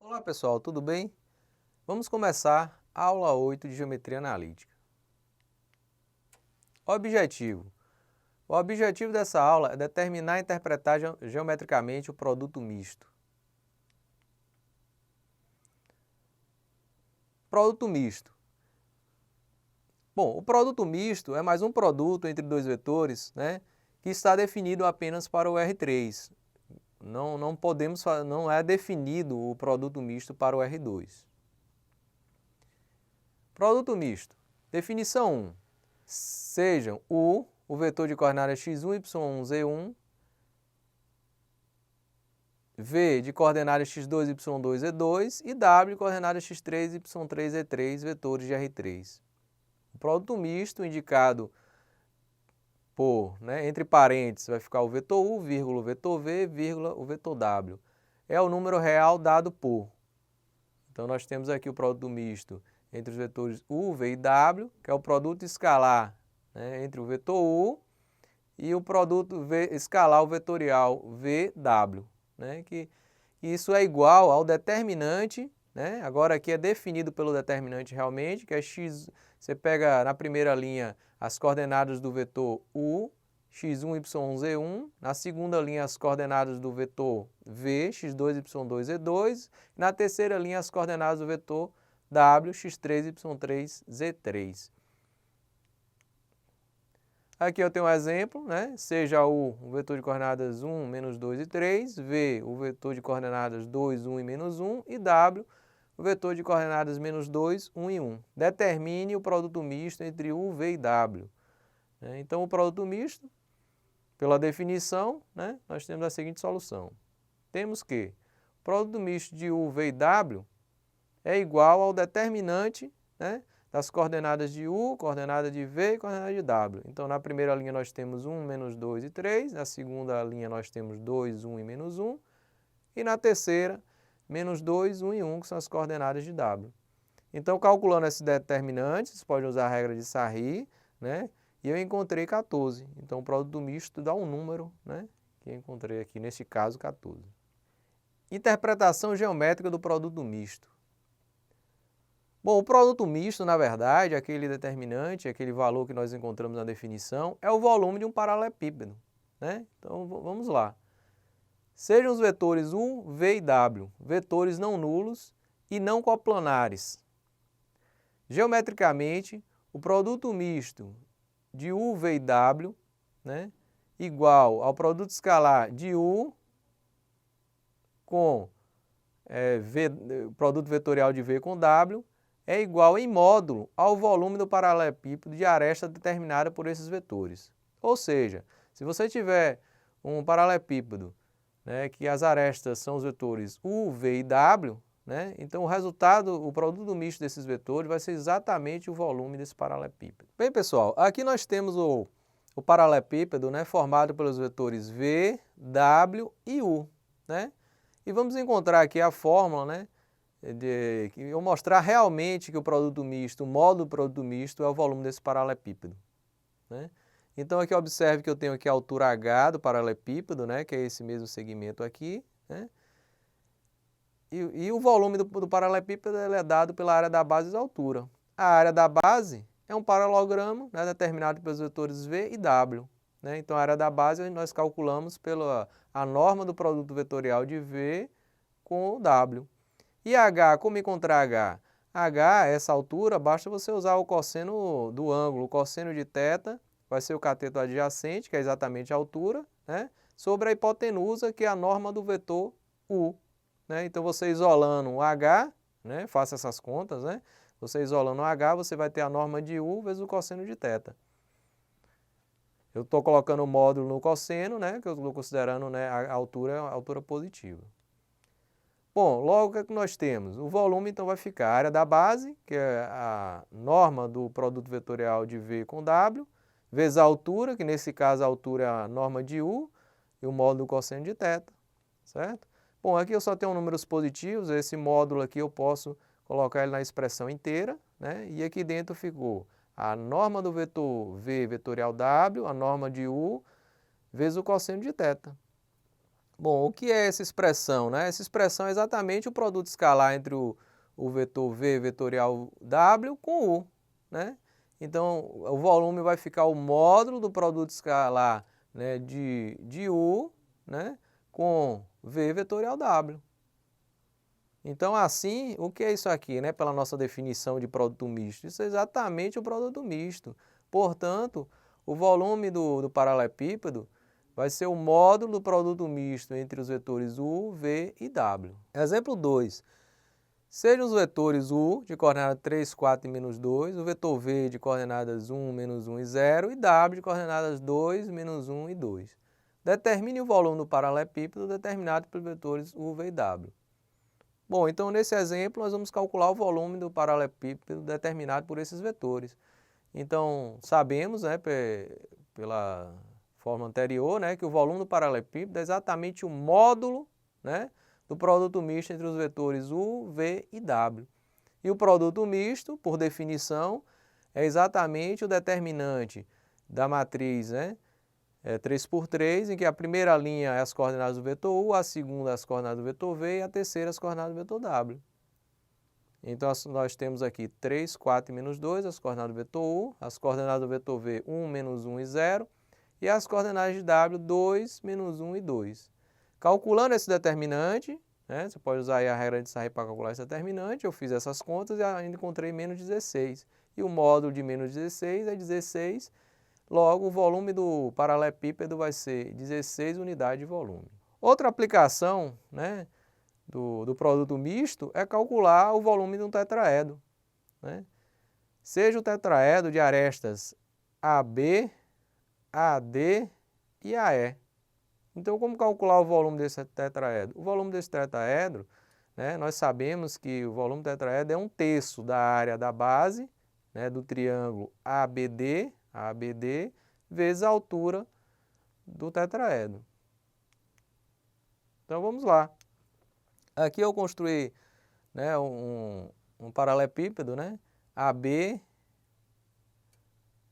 Olá pessoal, tudo bem? Vamos começar a aula 8 de Geometria Analítica. Objetivo. O objetivo dessa aula é determinar e interpretar geometricamente o produto misto. Produto misto. Bom, o produto misto é mais um produto entre dois vetores, que está definido apenas para o R3. Não é definido o produto misto para o R2. Produto misto. Definição 1. Sejam o vetor de coordenadas x1, y1, z1, v de coordenadas x2, y2, z2 e w de coordenadas x3, y3, z3, vetores de R3. O produto misto indicado por, entre parênteses, vai ficar o vetor u, vírgula, o vetor v, vírgula, o vetor w. É o número real dado por. Então, nós temos aqui o produto misto entre os vetores u, v e w, que é o produto escalar entre o vetor u e o produto escalar o vetorial vw, que isso é igual ao determinante, agora aqui é definido pelo determinante realmente, que é x, você pega na primeira linha as coordenadas do vetor u, x1, y1, z1, na segunda linha as coordenadas do vetor v, x2, y2, z2, e na terceira linha as coordenadas do vetor w, x3, y3, z3. Aqui eu tenho um exemplo, seja u o vetor de coordenadas 1, menos 2 e 3, v o vetor de coordenadas 2, 1 e menos 1 e w o vetor de coordenadas menos 2, 1 e 1. Determine o produto misto entre u, v e w. Então o produto misto, pela definição, nós temos a seguinte solução. Temos que o produto misto de u, v e w é igual ao determinante das coordenadas de u, coordenada de v e coordenada de w. Então, na primeira linha nós temos 1, menos 2 e 3, na segunda linha nós temos 2, 1 e menos 1, e na terceira, menos 2, 1 e 1, que são as coordenadas de w. Então, calculando esses determinantes, você pode usar a regra de Sarri, e eu encontrei 14. Então, o produto misto dá um número, que eu encontrei aqui, neste caso, 14. Interpretação geométrica do produto misto. Bom, o produto misto, na verdade, aquele determinante, aquele valor que nós encontramos na definição, é o volume de um paralelepípedo. Então, vamos lá. Sejam os vetores u, v e w, vetores não nulos e não coplanares. Geometricamente, o produto misto de u, v e w, igual ao produto escalar de u com produto vetorial de v com w, é igual em módulo ao volume do paralelepípedo de aresta determinada por esses vetores. Ou seja, se você tiver um paralelepípedo que as arestas são os vetores u, v e w, então o resultado, o produto misto desses vetores vai ser exatamente o volume desse paralelepípedo. Bem pessoal, aqui nós temos o paralelepípedo formado pelos vetores v, w e u. E vamos encontrar aqui a fórmula que eu mostrar realmente que o produto misto, o módulo do produto misto é o volume desse paralelepípedo. Então aqui observe que eu tenho aqui a altura h do paralelepípedo, que é esse mesmo segmento aqui, e o volume do paralelepípedo ele é dado pela área da base e da altura. A área da base é um paralelogramo determinado pelos vetores v e w. Então a área da base nós calculamos pela a norma do produto vetorial de v com o w. E h, como encontrar h? h, essa altura, basta você usar o cosseno do ângulo. O cosseno de θ vai ser o cateto adjacente, que é exatamente a altura, sobre a hipotenusa, que é a norma do vetor u. Então, você isolando o h, faça essas contas, você isolando o h, você vai ter a norma de u vezes o cosseno de θ. Eu estou colocando o módulo no cosseno, que eu estou considerando a altura positiva. Bom, logo o que nós temos? O volume então vai ficar a área da base, que é a norma do produto vetorial de v com w, vezes a altura, que nesse caso a altura é a norma de u, e o módulo do cosseno de θ, certo? Bom, aqui eu só tenho números positivos, esse módulo aqui eu posso colocar ele na expressão inteira, e aqui dentro ficou a norma do vetor v vetorial w, a norma de u, vezes o cosseno de θ. Bom, o que é essa expressão, né? Essa expressão é exatamente o produto escalar entre o vetor V vetorial W com U, né? Então, o volume vai ficar o módulo do produto escalar, né, de U, né, com V vetorial W. Então, assim, o que é isso aqui, né, pela nossa definição de produto misto? Isso é exatamente o produto misto. Portanto, o volume do paralelepípedo vai ser o módulo do produto misto entre os vetores U, V e W. Exemplo 2. Sejam os vetores U de coordenada 3, 4 e menos 2, o vetor V de coordenadas 1, menos 1 e 0 e W de coordenadas 2, menos 1 e 2. Determine o volume do paralelepípedo determinado pelos vetores U, V e W. Bom, então nesse exemplo nós vamos calcular o volume do paralelepípedo determinado por esses vetores. Então sabemos, né, pela forma anterior, né, que o volume do paralelepípedo é exatamente o módulo, né, do produto misto entre os vetores U, V e W. E o produto misto, por definição, é exatamente o determinante da matriz, né, 3 por 3, em que a primeira linha é as coordenadas do vetor U, a segunda as coordenadas do vetor V e a terceira as coordenadas do vetor W. Então nós temos aqui 3, 4 e menos 2, as coordenadas do vetor U, as coordenadas do vetor V 1, menos 1 e 0, e as coordenadas de W 2, menos 1 e 2. Calculando esse determinante, né, você pode usar aí a regra de Sarri para calcular esse determinante, eu fiz essas contas e ainda encontrei menos 16. E o módulo de menos 16 é 16, logo o volume do paralelepípedo vai ser 16 unidades de volume. Outra aplicação, né, do produto misto é calcular o volume de um tetraedro, né? Seja o tetraedro de arestas AB, AD e AE. Então, como calcular o volume desse tetraedro? O volume desse tetraedro, né, nós sabemos que o volume do tetraedro é 1/3 da área da base, né, do triângulo ABD, vezes a altura do tetraedro. Então, vamos lá. Aqui eu construí, né, um paralelepípedo, né, AB,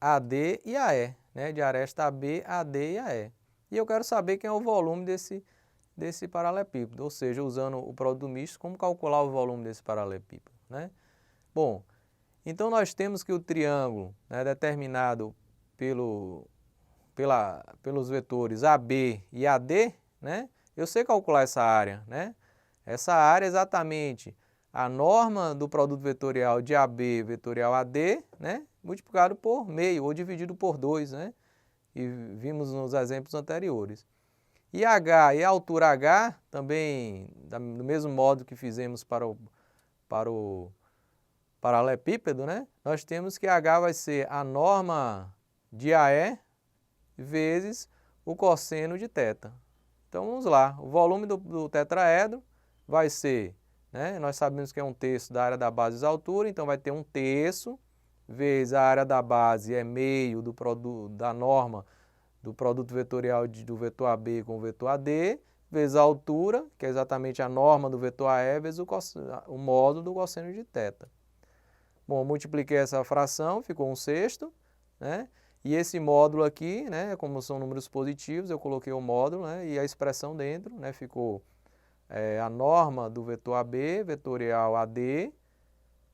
AD e AE, né, de aresta AB, AD e AE. E eu quero saber quem é o volume desse paralelepípedo, ou seja, usando o produto misto, como calcular o volume desse paralelepípedo, né? Bom, então nós temos que o triângulo, né, determinado pelos vetores AB e AD, né, eu sei calcular essa área, né? Essa área é exatamente a norma do produto vetorial de AB vetorial AD, né, multiplicado por meio ou dividido por 2, né? E vimos nos exemplos anteriores. E H e a altura H, também do mesmo modo que fizemos para o paralelepípedo, né? Nós temos que H vai ser a norma de AE vezes o cosseno de θ. Então vamos lá, o volume do tetraedro vai ser, né, nós sabemos que é 1/3 da área da base vezes a altura, então vai ter 1/3 vezes a área da base é meio da norma do produto vetorial do vetor AB com o vetor AD, vezes a altura, que é exatamente a norma do vetor AE, vezes o módulo do cosseno de θ. Bom, multipliquei essa fração, ficou 1/6, né? E esse módulo aqui, né, como são números positivos, eu coloquei o módulo, né, e a expressão dentro, né, ficou a norma do vetor AB, vetorial AD,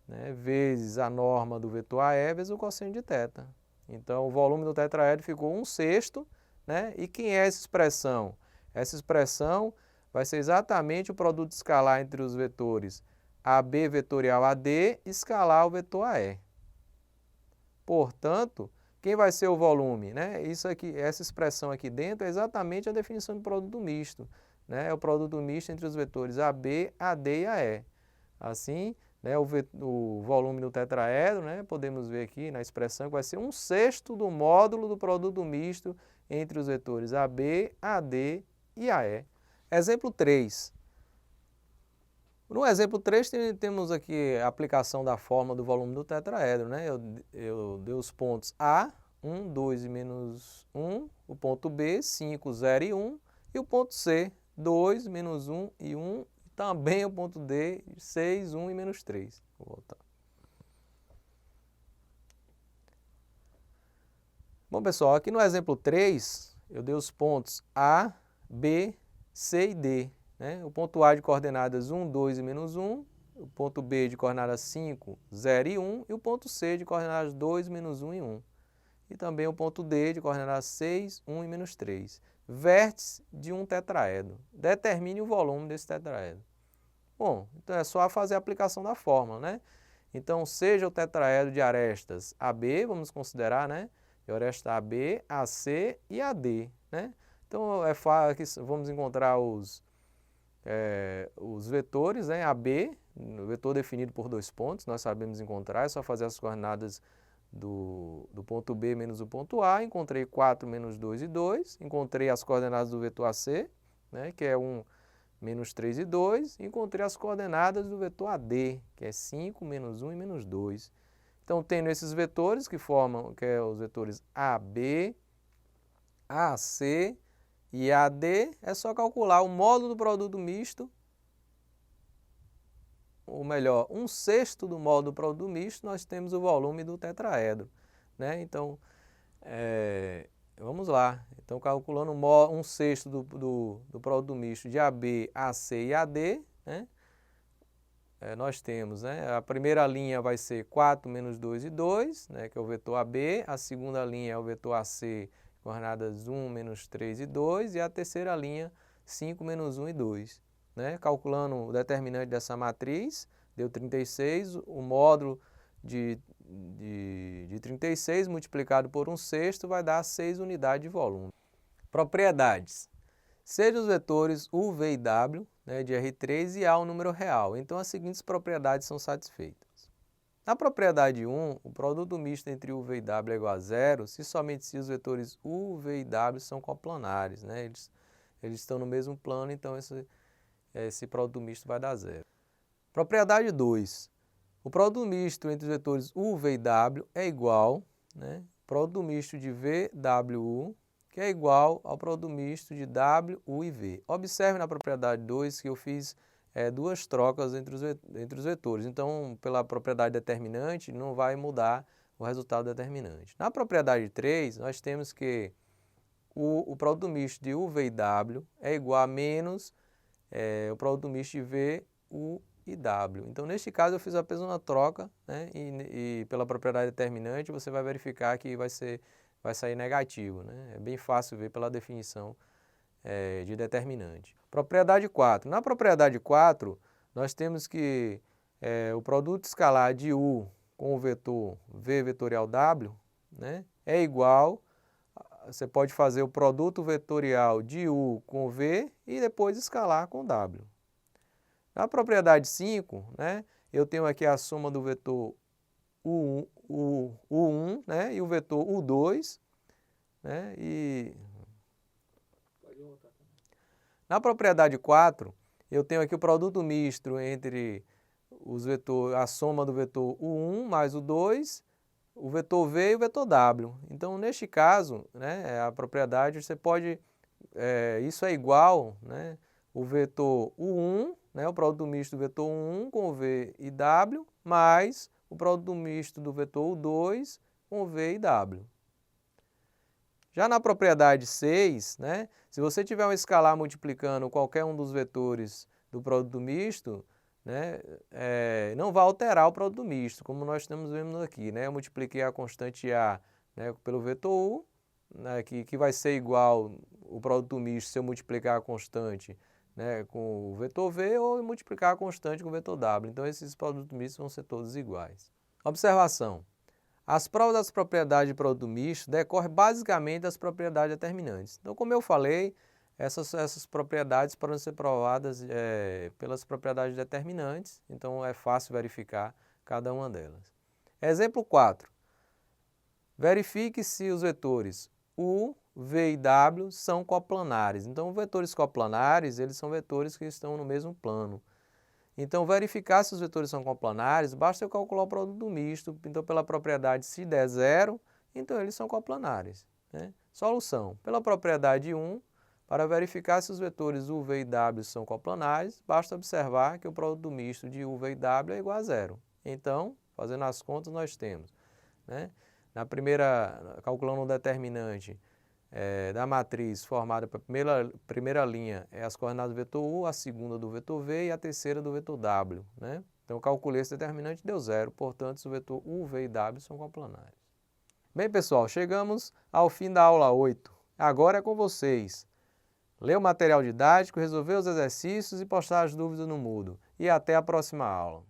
né, vezes a norma do vetor AE, vezes o cosseno de θ. Então, o volume do tetraedro ficou 1/6, né? E quem é essa expressão? Essa expressão vai ser exatamente o produto escalar entre os vetores AB vetorial AD escalar o vetor AE. Portanto, quem vai ser o volume, né? Isso aqui, essa expressão aqui dentro é exatamente a definição do produto misto, né? É o produto misto entre os vetores AB, AD e AE. Assim, né, o volume do tetraedro, né, podemos ver aqui na expressão que vai ser 1/6 do módulo do produto misto entre os vetores AB, AD e AE. Exemplo 3. No exemplo 3 temos aqui a aplicação da fórmula do volume do tetraedro, né? Eu dei os pontos A, 1, 2 e menos 1, o ponto B, 5, 0 e 1, e o ponto C, 2, menos 1 e 1, e também o ponto D, 6, 1 e menos 3. Vou voltar. Bom, pessoal, aqui no exemplo 3, eu dei os pontos A, B, C e D. Né? O ponto A de coordenadas 1, 2 e menos 1, o ponto B de coordenadas 5, 0 e 1, e o ponto C de coordenadas 2, menos 1 e 1. E também o ponto D de coordenadas 6, 1 e menos 3. Vértice de um tetraedro. Determine o volume desse tetraedro. Bom, então é só fazer a aplicação da fórmula, né? Então, seja o tetraedro de arestas AB, vamos considerar, né? De aresta AB, AC e AD, né? Então, vamos encontrar os vetores, né? AB, o vetor definido por 2 pontos, nós sabemos encontrar, é só fazer as coordenadas do ponto B menos o ponto A, encontrei 4 menos 2 e 2, encontrei as coordenadas do vetor AC, né? Que é 1 menos 3 e 2, e encontrei as coordenadas do vetor AD, que é 5, menos 1 e menos 2. Então, tendo esses vetores que formam, que é os vetores AB, AC e AD, é só calcular o módulo do produto misto, ou melhor, 1/6 do módulo do produto misto, nós temos o volume do tetraedro. Né? Então, vamos lá. Então, calculando 1/6 do produto misto de AB, AC e AD, né? Nós temos, né? A primeira linha vai ser 4 menos 2 e 2, né? Que é o vetor AB. A segunda linha é o vetor AC, coordenadas 1, menos 3 e 2. E a terceira linha, 5, menos 1 e 2. Né? Calculando o determinante dessa matriz, deu 36, o módulo de 36 multiplicado por 1/6 vai dar 6 unidades de volume. Propriedades. Sejam os vetores U, V e W, né, de R3 e A um número real. Então, as seguintes propriedades são satisfeitas. Na propriedade 1, o produto misto entre U, V e W é igual a zero se somente se os vetores U, V e W são coplanares. Né? Eles estão no mesmo plano, então esse produto misto vai dar zero. Propriedade 2. O produto misto entre os vetores U, V e W é igual, né, produto misto de V, W, U, que é igual ao produto misto de W, U e V. Observe na propriedade 2 que eu fiz duas trocas entre os vetores. Então, pela propriedade determinante, não vai mudar o resultado determinante. Na propriedade 3, nós temos que o produto misto de U, V e W é igual a menos o produto misto de V, U e W. Então, neste caso, eu fiz apenas uma troca, né? E pela propriedade determinante, você vai verificar que vai sair negativo. Né? É bem fácil ver pela definição de determinante. Propriedade 4. Na propriedade 4, nós temos que o produto escalar de U com o vetor V vetorial W, né, é igual, você pode fazer o produto vetorial de U com V e depois escalar com W. Na propriedade 5, né, eu tenho aqui a soma do vetor U1, né, e o vetor U2. Né, na propriedade 4, eu tenho aqui o produto misto entre os vetores, a soma do vetor U1 mais o 2, o vetor V e o vetor W. Então, neste caso, né, a propriedade, você pode, isso é igual, né, o vetor U1, né, o produto misto do vetor U1 com V e W, mais o produto misto do vetor U2 com V e W. Já na propriedade 6, né, se você tiver um escalar multiplicando qualquer um dos vetores do produto misto, né, não vai alterar o produto misto, como nós estamos vendo aqui. Né? Eu multipliquei a constante A, né, pelo vetor U, né, que vai ser igual o produto misto se eu multiplicar a constante, né, com o vetor V ou multiplicar a constante com o vetor W. Então, esses produtos mistos vão ser todos iguais. Observação. As provas das propriedades de produto misto decorrem basicamente das propriedades determinantes. Então, como eu falei, essas propriedades podem ser provadas pelas propriedades determinantes, então é fácil verificar cada uma delas. Exemplo 4. Verifique se os vetores U, V e W são coplanares. Então, vetores coplanares, eles são vetores que estão no mesmo plano. Então, verificar se os vetores são coplanares, basta eu calcular o produto misto. Então, pela propriedade, se der zero, então eles são coplanares. Né? Solução. Pela propriedade 1, para verificar se os vetores U, V e W são coplanares, basta observar que o produto misto de U, V e W é igual a zero. Então, fazendo as contas, nós temos, né, na primeira, calculando o determinante, da matriz formada pela primeira linha é as coordenadas do vetor U, a segunda do vetor V e a terceira do vetor W, né? Então, eu calculei esse determinante, deu 0, portanto, o vetor U, V e W são coplanares. Bem, pessoal, chegamos ao fim da aula 8. Agora é com vocês. Ler o material didático, resolver os exercícios e postar as dúvidas no Moodle. E até a próxima aula.